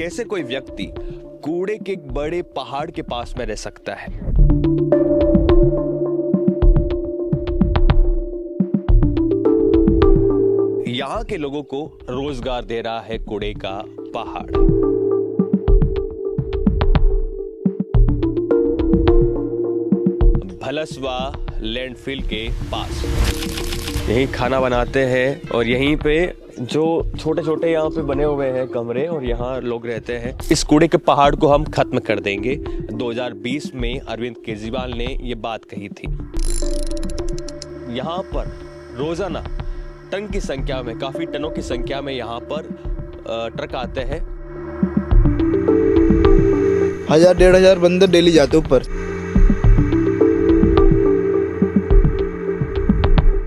कैसे कोई व्यक्ति कूड़े के एक बड़े पहाड़ के पास में रह सकता है। यहाँ के लोगों को रोजगार दे रहा है कूड़े का पहाड़। भलसवा लैंडफिल के पास यहीं खाना बनाते हैं और यहीं पे जो छोटे छोटे यहाँ पे बने हुए हैं कमरे और यहाँ लोग रहते हैं। इस कूड़े के पहाड़ को हम खत्म कर देंगे। 2020 में अरविंद केजरीवाल ने ये बात कही थी। यहाँ पर रोजाना टन की संख्या में, काफी टनों की संख्या में यहाँ पर ट्रक आते हैं। 1000-1500 बंदे डेली जाते ऊपर।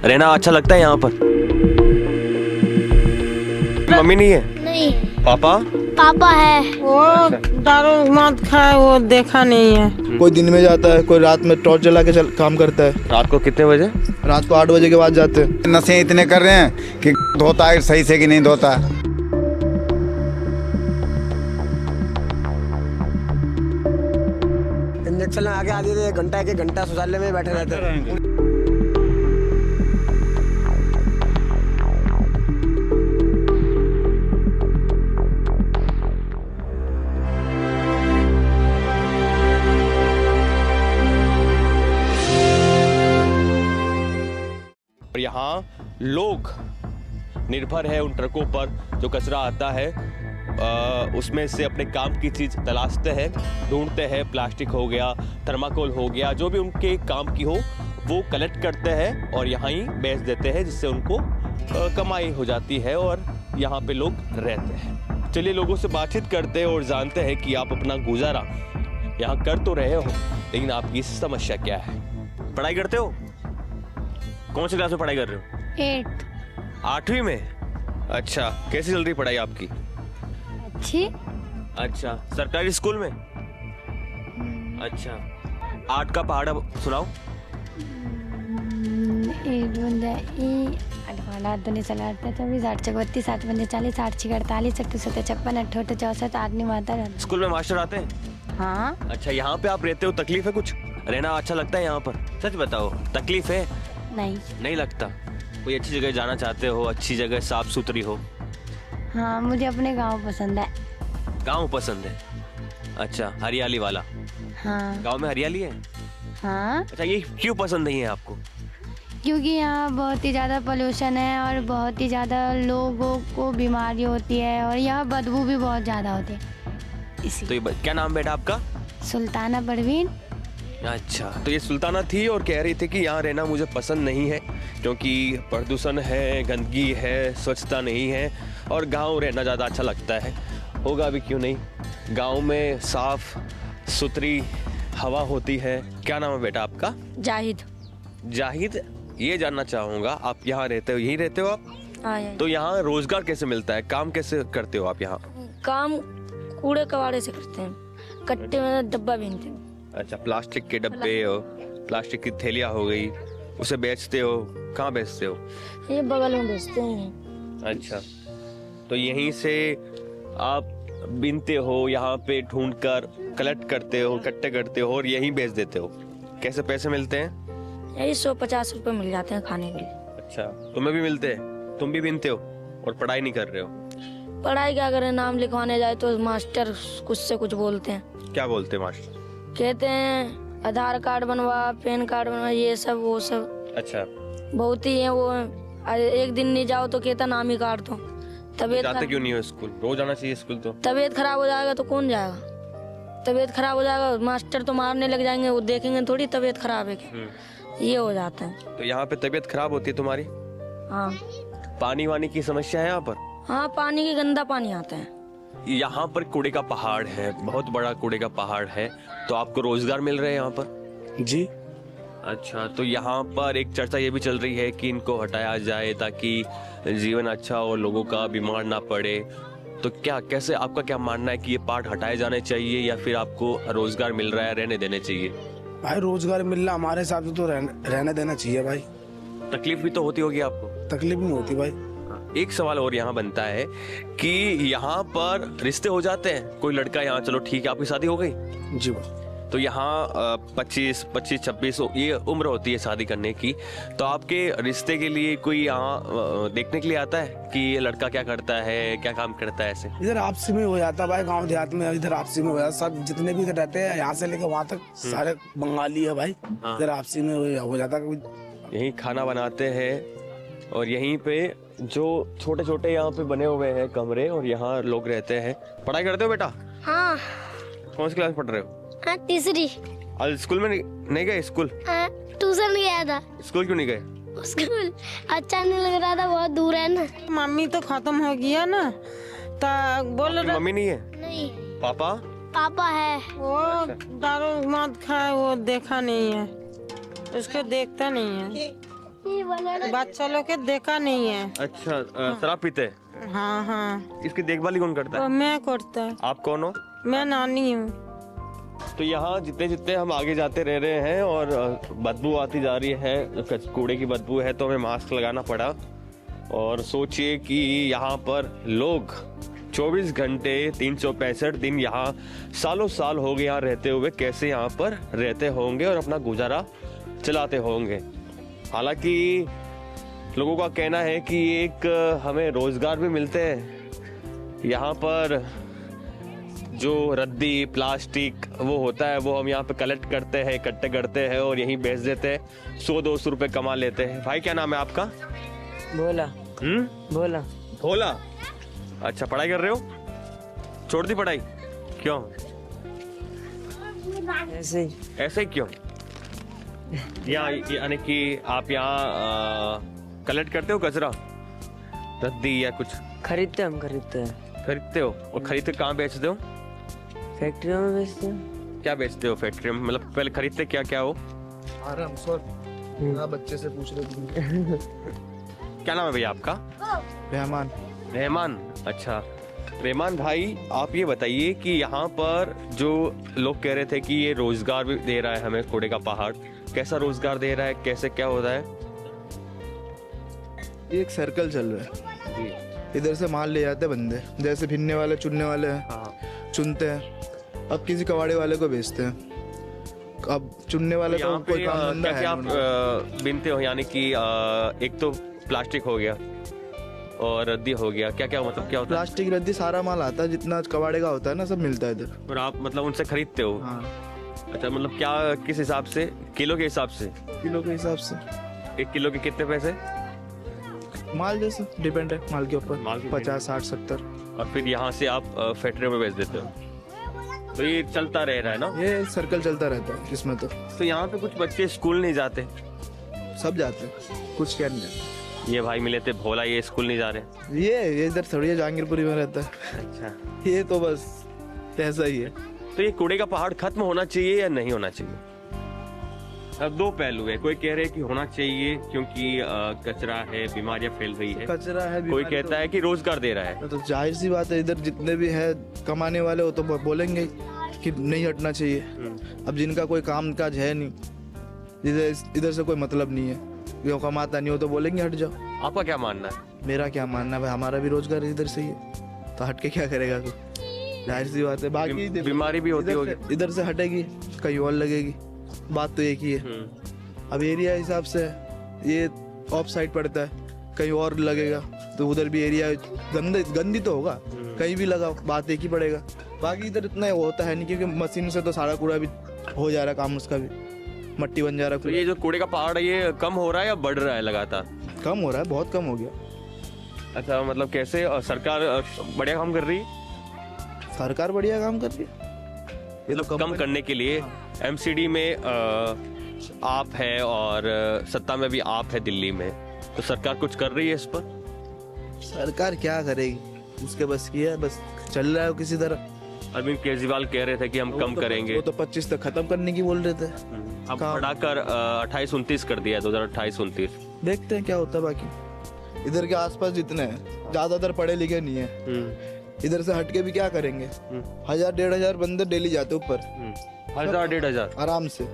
रहना अच्छा लगता है यहाँ पर? मम्मी नहीं है? नहीं। पापा? पापा है। वो दारू मत खाए, वो देखा नहीं है। कोई दिन में जाता है, कोई रात में टॉर्च जला के काम करता है। रात को कितने बजे? रात को 8 बजे के बाद जाते हैं। नशे इतने कर रहे हैं कि धोता है सही से कि नहीं धोता। इंजेक्शन आगे आधी एक घंटा शौचालय में बैठे रहते हैं। यहाँ लोग निर्भर है उन ट्रकों पर जो कचरा आता है, उसमें से अपने काम की चीज तलाशते हैं, ढूंढते हैं। प्लास्टिक हो गया, थर्माकोल हो गया, जो भी उनके काम की हो वो कलेक्ट करते हैं और यहाँ ही बेच देते हैं, जिससे उनको कमाई हो जाती है और यहाँ पे लोग रहते हैं। चलिए लोगों से बातचीत करते हैं और जानते हैं कि आप अपना गुजारा यहाँ कर तो रहे हो, लेकिन आपकी समस्या क्या है। पढ़ाई करते हो? कौन सी क्लास में पढ़ाई कर रहे हो? 8वीं में। अच्छा, कैसी चल रही पढ़ाई आपकी? अच्छी। अच्छा, सरकारी स्कूल में? अच्छा, 8 का पहाड़ सुनाओ। 1 बंदा 8 दूनी 24 24 8 54 7 बंदे 40 8 6 48 57 56 58 64 8 माता। स्कूल में मास्टर आते हैं? हाँ। अच्छा, यहाँ पे आप रहते हो, तकलीफ है कुछ? रहना अच्छा लगता है यहाँ पर? सच बताओ, तकलीफ है? नहीं लगता। कोई अच्छी जगह जाना चाहते हो, अच्छी जगह साफ सुथरी हो? हाँ, मुझे अपने गांव पसंद है। गांव पसंद है? अच्छा, हरियाली वाला? हाँ। गांव में हरियाली है? हाँ। अच्छा, ये क्यों पसंद नहीं है आपको? क्योंकि यहाँ बहुत ही ज़्यादा पोल्यूशन है और बहुत ही ज़्यादा लोगों को बीमारी होती है और यहाँ बदबू भी बहुत ज़्यादा होती है। इसी तो ये क्या नाम बेटा आपका? सुल्ताना परवीन। अच्छा, तो ये सुल्ताना थी और कह रही थी कि यहाँ रहना मुझे पसंद नहीं है क्योंकि प्रदूषण है, गंदगी है, स्वच्छता नहीं है और गांव रहना ज़्यादा अच्छा लगता है। होगा भी क्यों नहीं, गांव में साफ सुथरी हवा होती है। क्या नाम है बेटा आपका? जाहिद। जाहिद, ये जानना चाहूँगा, आप यहाँ रहते हो, यहीं रहते हो आप? हाँ। तो यहाँ रोजगार कैसे मिलता है, काम कैसे करते हो आप यहाँ? काम कूड़े कबाड़े से करते हैं, कट्टे में डब्बा बीनते हैं। अच्छा, प्लास्टिक के डब्बे हो, प्लास्टिक की थैलियाँ हो गई, उसे बेचते हो? कहाँ बेचते हो? ये बगल में बेचते हैं। अच्छा, तो यहीं से आप बीनते हो, यहाँ पे ढूंढकर कलेक्ट करते हो, इकट्ठे करते हो और यहीं बेच देते हो। कैसे पैसे मिलते हैं? यही 150 रुपए मिल जाते हैं खाने के लिए। अच्छा, तुम्हें भी मिलते हैं? तुम भी बीनते हो और पढ़ाई नहीं कर रहे हो? पढ़ाई क्या करें, नाम लिखवाने जाए तो मास्टर कुछ से कुछ बोलते हैं। क्या बोलते हैं मास्टर? कहते हैं आधार कार्ड बनवा, पैन कार्ड बनवा, ये सब वो सब। अच्छा, बहुत ही है वो। एक दिन नहीं जाओ तो कहता नाम ही काट दो। जाते क्यों नहीं हो स्कूल? रोज आना चाहिए स्कूल। तो तबीयत खराब हो जाएगा तो कौन जाएगा? तबीयत खराब हो जाएगा, मास्टर तो मारने लग जाएंगे, वो देखेंगे थोड़ी तबीयत खराब है क्या। ये हो जाता है। तो यहाँ पे तबीयत खराब होती है तुम्हारी? हाँ। पानी वानी की समस्या है यहाँ पर? हाँ, पानी की गंदा पानी आता है। यहाँ पर कूड़े का पहाड़ है, बहुत बड़ा कूड़े का पहाड़ है, तो आपको रोजगार मिल रहे हैं यहाँ पर? जी। अच्छा, तो यहाँ पर एक चर्चा ये भी चल रही है कि इनको हटाया जाए ताकि जीवन अच्छा हो, लोगों का बीमार ना पड़े। तो क्या, कैसे, आपका क्या मानना है कि ये पार्ट हटाए जाने चाहिए या फिर आपको रोजगार मिल रहा है रहने देने चाहिए? भाई रोजगार मिलना हमारे हिसाब से तो रहने देना चाहिए भाई। तकलीफ भी तो होती होगी आपको? तकलीफ नहीं होती भाई। एक सवाल और यहाँ बनता है कि यहाँ पर रिश्ते हो जाते हैं, कोई लड़का यहाँ चलो ठीक है आपकी शादी हो गई, जी भाई। तो यहाँ 25, 26 ये उम्र होती है शादी करने की, तो आपके रिश्ते के लिए कोई यहाँ देखने के लिए आता है कि ये लड़का क्या करता है, क्या काम करता है ऐसे? इधर आपसी में हो जाता है भाई, गांव देहात में इधर आपसी में हो जाता, सब जितने भी इधर रहते हैं यहाँ से लेकर वहाँ तक सारे बंगाली है भाई, इधर आपसी में हो जाता है। यहीं खाना बनाते हैं और यहीं पे जो छोटे छोटे यहाँ पे बने हुए हैं कमरे और यहाँ लोग रहते हैं। पढ़ाई करते हो बेटा? हाँ कौन सी क्लास पढ़ रहे हो? हाँ तीसरी। आज स्कूल में नहीं गए? स्कूल ट्यूशन गया था। स्कूल क्यों नहीं गए? स्कूल अच्छा नहीं लग रहा था, बहुत दूर है ना। मम्मी तो खत्म हो गया ना, तो बोल आपकी रहा मम्मी नहीं है? नहीं, पापा? पापा है। वो दारू मत खाए, वो देखा नहीं है, उसको देखता नहीं है, बच्चा लोग के देखा नहीं है। अच्छा शराब पीते हैं? हाँ हाँ, इसकी देखभाल कौन करता वो है? मैं करता है। आप कौन हो? मैं नानी हूँ। तो यहाँ जितने जितने हम आगे जाते रह रहे हैं और बदबू आती जा रही है, कूड़े की बदबू है, तो हमें मास्क लगाना पड़ा। और सोचिए कि यहाँ पर लोग 24 घंटे 365 दिन यहाँ सालों साल हो गए यहाँ रहते हुए, कैसे यहाँ पर रहते होंगे और अपना गुजारा चलाते होंगे। हालांकि लोगों का कहना है कि एक हमें रोजगार भी मिलते हैं यहाँ पर। जो रद्दी प्लास्टिक वो होता है वो हम यहाँ पे कलेक्ट करते हैं, इकट्ठे करते हैं और यहीं बेच देते हैं, 100-200 रुपए कमा लेते हैं। भाई क्या नाम है आपका? बोला बोला भोला। अच्छा पढ़ाई कर रहे हो? छोड़ दी पढ़ाई? क्यों? ऐसे ही। ऐसे ही क्यों? यानी कि आप यहाँ कलेक्ट करते हो कचरा, रद्दी या कुछ? खरीदते हम खरीदते हैं। खरीदते हो? और खरीद के कहाँ बेचते हो? फैक्ट्रियों में बेचते हैं। क्या बेचते हो फैक्ट्री में? मतलब पहले खरीदते क्या क्या हो? आराम सर बच्चे से पूछ रहे थे। क्या नाम है भैया आपका? रहमान। रहमान। अच्छा रहमान भाई, आप ये बताइए कि यहाँ पर जो लोग कह रहे थे कि ये रोजगार भी दे रहा है हमें, कूड़े का पहाड़, कैसा रोजगार दे रहा है, कैसे क्या होता है? ये एक सर्कल चल रहा है, इधर से माल ले जाते बंदे, जैसे भिनने वाले चुनने वाले हैं, चुनते हैं, अब किसी कबाड़े वाले को बेचते हैं। अब चुनने वाले तो को कोई काम धंधा है क्या आप बिनते हो? यानी कि एक तो प्लास्टिक हो गया और रद्दी हो गया, क्या क्या मतलब क्या होता है? प्लास्टिक रद्दी सारा माल आता है, जितना कबाड़े का होता है ना सब मिलता है इधर। और आप मतलब उनसे खरीदते हो? हाँ। अच्छा मतलब क्या, किस हिसाब से? किलो के हिसाब से? किलो के हिसाब से। 1 किलो के कितने पैसे? माल जैसे डिपेंड है माल के ऊपर, माल के 50, 60, 70। और फिर यहाँ से आप फैक्ट्री में बेच देते हो, तो ये चलता रह रहा है ना? ये सर्कल चलता रहता है इसमें। तो यहाँ पे कुछ बच्चे स्कूल नहीं जाते? सब जाते हैं, कुछ क्या नहीं जाते। ये भाई मिले थे भोला, ये स्कूल नहीं जा रहे? ये इधर थोड़ी जहांगीरपुरी में रहता है। अच्छा ये तो बस ऐसा ही है। तो ये कूड़े का पहाड़ खत्म होना चाहिए या नहीं होना चाहिए? अब दो पहलू है, कोई कह रहे हैं कि होना चाहिए क्योंकि कचरा है, बीमारियां फैल रही है, कचरा है, कोई कहता है कि रोजगार दे रहा है। तो जाहिर सी बात है, इधर जितने भी है कमाने वाले वो तो बोलेंगे कि नहीं हटना चाहिए। अब जिनका कोई काम काज है नहीं, इधर से कोई मतलब नहीं है, जो कमाता नहीं हो तो बोलेंगे हट जाओ। आपका क्या मानना है? मेरा क्या मानना है भाई, हमारा भी रोजगार इधर से ही है, तो हट के क्या करेगा तू? जाहिर सी बात है। बाकी बीमारी भी होती होगी, इधर से हटेगी कहीं और लगेगी, बात तो एक ही है। अब एरिया हिसाब से ये ऑफ साइड पड़ता है, कहीं और लगेगा तो उधर भी एरिया गंदी तो होगा, कहीं भी लगाओ बात एक ही पड़ेगा। बाकी इधर इतना होता है नहीं, क्योंकि मशीन से तो सारा कूड़ा भी हो जा रहा है, काम उसका भी मट्टी बन जा रहा है। तो ये जो कूड़े का पहाड़ है ये कम हो रहा है या बढ़ रहा है लगातार? कम हो रहा है, बहुत कम हो गया। अच्छा मतलब कैसे? सरकार बढ़िया काम कर रही है? सरकार बढ़िया काम कर रही है, ये तो कम करने के लिए एमसीडी में आप है और सत्ता में भी आप है दिल्ली में, तो सरकार कुछ कर रही है इस पर? सरकार क्या करेगी, उसके बस की है, बस चल रहा है किसी तरह। अरविंद केजरीवाल कह रहे थे कि हम कम करेंगे, वो तो 25 तक खत्म करने की बोल रहे थे, अब बढ़ाकर 28-29 कर दिया, 2028-29। देखते हैं क्या होता है। बाकी इधर के आसपास जितने हैं ज्यादातर पढ़े लिखे नहीं है, इधर से हटके भी क्या करेंगे? 1000-1500 बंदे डेली जाते ऊपर, 1000-1500 आराम से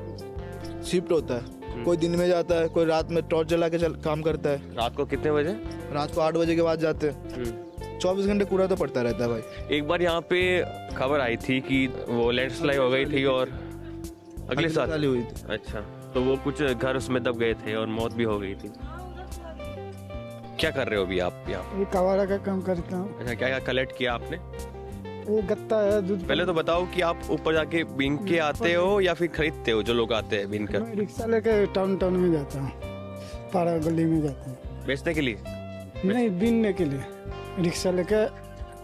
शिफ्ट होता है। कोई दिन में जाता है, कोई रात में टॉर्च जला के काम करता है। रात को कितने बजे? रात को 8 बजे के बाद जाते हैं। 24 घंटे कूड़ा तो पड़ता रहता है भाई। एक बार यहाँ पे खबर आई थी कि वो लैंडस्लाइड हो गई थी और अगले साल साल हुई थी। अच्छा, तो वो कुछ घर उसमें दब गए थे और मौत भी हो गई थी। क्या कर रहे हो अभी आप यहाँ? ये कवारा का काम करता हूँ। अच्छा, क्या क्या कलेक्ट किया आपने? ये गत्ता है दूध। पहले तो बताओ कि आप ऊपर जाके बीन के आते हो या फिर खरीदते हो जो लोग आते हैं बीन कर? मैं रिक्शा लेके टाउन में जाता हूँ, पाड़ा गली में जाता हूँ बेचने के लिए? नहीं, बीनने के लिए रिक्शा लेके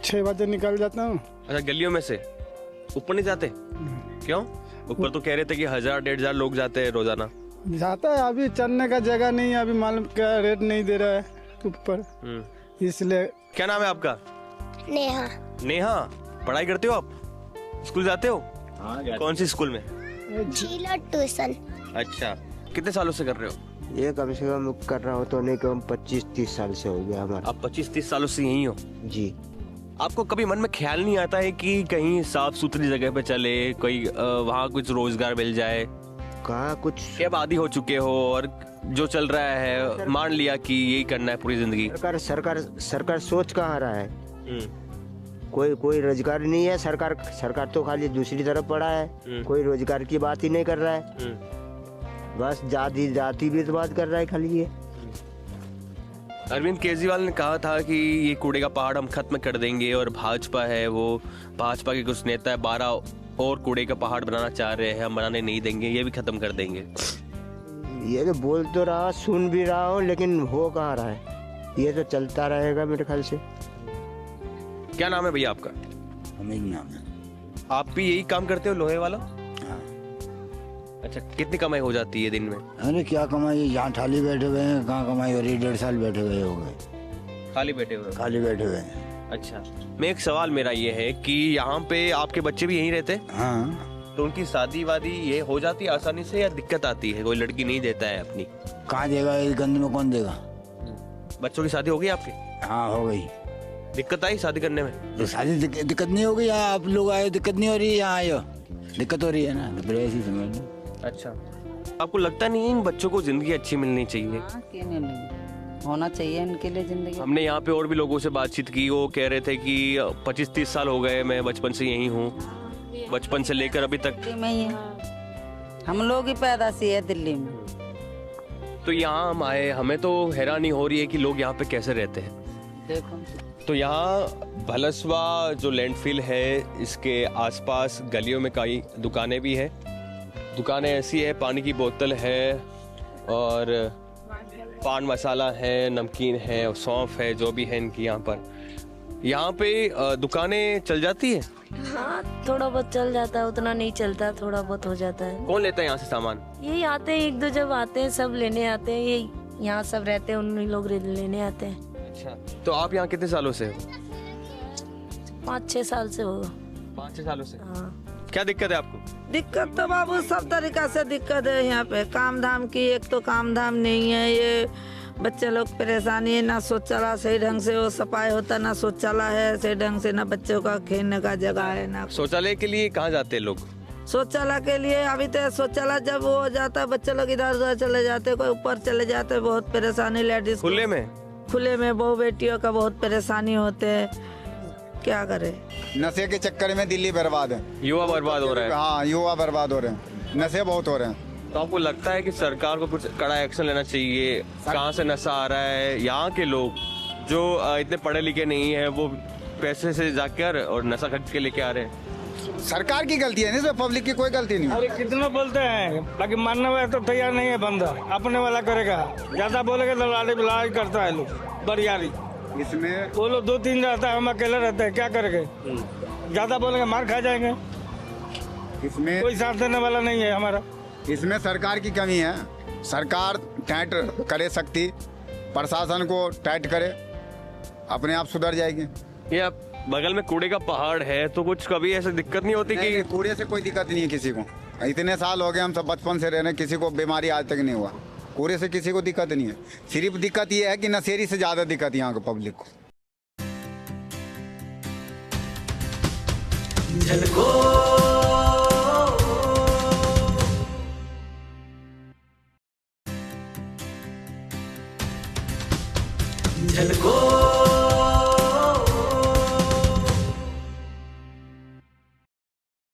6 बजे निकल जाता हूँ। अच्छा, गलियों में से ऊपर नहीं जाते? क्यों? ऊपर तो कह रहे थे कि 1000-1500 लोग जाते हैं रोजाना। जाता है, अभी चलने का जगह नहीं है, अभी मालूम क्या रेट नहीं दे रहा है ऊपर, इसलिए। क्या नाम है आपका? नेहा। नेहा, पढ़ाई करते हो आप? स्कूल जाते हो? कौन सी स्कूल में? झीला ट्यूशन। अच्छा, कितने सालों से कर रहे हो? ये कम से कम कर रहा हूँ तो नहीं कम 25-30 साल से हो गया हमारा। आप 25-30 सालों से यहीं हो? जी। आपको कभी मन में ख्याल नहीं आता है कि कहीं साफ सुथरी जगह पे चले, कोई वहाँ कुछ रोजगार मिल जाए? कहाँ कुछ। क्या आदी हो चुके हो और जो चल रहा है मान लिया कि यही करना है पूरी जिंदगी? सरकार सोच कहाँ रहा है? कोई रोजगार नहीं है। सरकार तो खाली दूसरी तरफ पड़ा है, कोई रोजगार की बात ही नहीं कर रहा है। बस जाति भी तो बात कर रहा है खाली ये। अरविंद केजरीवाल ने कहा था कि ये कूड़े का पहाड़ हम खत्म कर देंगे और भाजपा है, वो भाजपा के कुछ नेता है 12 और कूड़े का पहाड़ बनाना चाह रहे हैं, हम बनाने नहीं देंगे, ये भी खत्म कर देंगे। ये तो बोल तो रहा, सुन भी रहा हूँ, लेकिन हो कहाँ रहा है। ये तो चलता रहेगा मेरे ख्याल से। क्या नाम है भैया आपका? हमीद नाम है। आप भी यही काम करते हो, लोहे वाला? अच्छा, कितनी कमाई हो जाती है दिन में? अरे क्या कमाई, यहाँ खाली बैठे हुए हैं, कहाँ कमाई हो रही? 1.5 साल बैठे हुए हो गए। खाली बैठे हुए? खाली बैठे हुए हैं। अच्छा, मैं एक सवाल मेरा ये है कि यहाँ पे आपके बच्चे भी यहीं रहते हैं? हाँ। तो उनकी शादी वादी ये हो जाती है आसानी से या दिक्कत आती है? कोई लड़की नहीं देता है अपनी? कहाँ देगा, इस गंद में कौन देगा? बच्चों की शादी हो गई आपकी? हाँ, हो गई। दिक्कत आई शादी करने में? तो शादी दिक्कत नहीं हो गई? यहाँ आप लोग आए, दिक्कत नहीं हो रही? यहाँ आए हो, दिक्कत हो रही है ना, तो फिर ऐसी समझ लो। अच्छा, आपको लगता नहीं इन बच्चों को जिंदगी अच्छी मिलनी चाहिए? क्यों नहीं मिलनी? होना चाहिए इनके लिए जिंदगी। हमने यहाँ पे और भी लोगों से बातचीत की, वो कह रहे थे कि 25-30 साल हो गए, मैं बचपन से यहीं हूँ, बचपन से लेकर अभी तक। दिल्ली में ही है, हम लोग ही पैदाशी है दिल्ली में। तो यहाँ हम आए, हमें तो हैरानी हो रही है कि लोग यहाँ पे कैसे रहते हैं। देखो तो यहाँ भलसवा जो लैंडफिल है, इसके आसपास गलियों में कई दुकानें भी हैं। दुकानें ऐसी है, पानी की बोतल है और पान मसाला है, नमकीन है और सौंफ है, जो भी है इनकी यहाँ पर। यहाँ पे दुकानें चल जाती है? हाँ, थोड़ा बहुत चल जाता है, उतना नहीं चलता, थोड़ा बहुत हो जाता है। कौन लेता है यहाँ से सामान? यही आते हैं, 1-2 जब आते हैं, सब लेने आते हैं, ये यहाँ सब रहते हैं, उन्हीं लोग लेने आते हैं। अच्छा, तो आप यहाँ कितने सालों से हो? 5-6 साल से होगा। 5-6 सालों से? हाँ। क्या दिक्कत है आपको? दिक्कत तो बाबू सब तरीका से दिक्कत है यहाँ पे। काम धाम की एक तो काम धाम नहीं है, ये बच्चे लोग परेशानी है, ना शौचालय सही ढंग से वो सफाई होता, ना शौचालय है सही ढंग से, ना बच्चों का खेलने का जगह है, ना शौचालय के लिए कहाँ जाते हैं लोग? शौचालय के लिए अभी तो शौचालय जब वो हो जाता है, बच्चे लोग इधर उधर चले जाते, कोई ऊपर चले जाते, बहुत परेशानी। लेडीज खुले में बहू बेटियों का बहुत परेशानी होते है, क्या करे। नशे के चक्कर में दिल्ली बर्बाद है, युवा बर्बाद हो रहा है। हाँ, युवा बर्बाद हो रहे हैं, नशे बहुत हो रहे हैं। तो आपको लगता है कि सरकार को कुछ कड़ा एक्शन लेना चाहिए? कहाँ से नशा आ रहा है? यहाँ के लोग जो इतने पढ़े लिखे नहीं है, वो पैसे से जाकर और नशा खरीद के लेके आ रहे हैं। सरकार की गलती है, नहीं पब्लिक की कोई गलती नहीं। अरे कितना बोलते हैं, बाकी मानने वाला तो तैयार नहीं है बंदा, अपने वाला करेगा। ज्यादा बोलेगा तो लड़ाई करता है लोग, बरियारी। इसमें वो लोग 2-3 रहता है, हम अकेले रहते हैं, क्या करेंगे? ज्यादा बोलेंगे मार खा जाएंगे। इसमें कोई साथ देने वाला नहीं है हमारा। इसमें सरकार की कमी है। सरकार टाइट करे सकती, प्रशासन को टाइट करे, अपने आप सुधर जाएगी। ये आप बगल में कूड़े का पहाड़ है, तो कुछ कभी ऐसी दिक्कत नहीं होती? कि कूड़े से कोई दिक्कत नहीं है किसी को। इतने साल हो गए, हम सब बचपन से रह रहे, किसी को बीमारी आज तक नहीं हुआ। कूड़े से किसी को दिक्कत नहीं है। सिर्फ दिक्कत ये है कि नशेरी से ज्यादा दिक्कत यहाँ को पब्लिक को।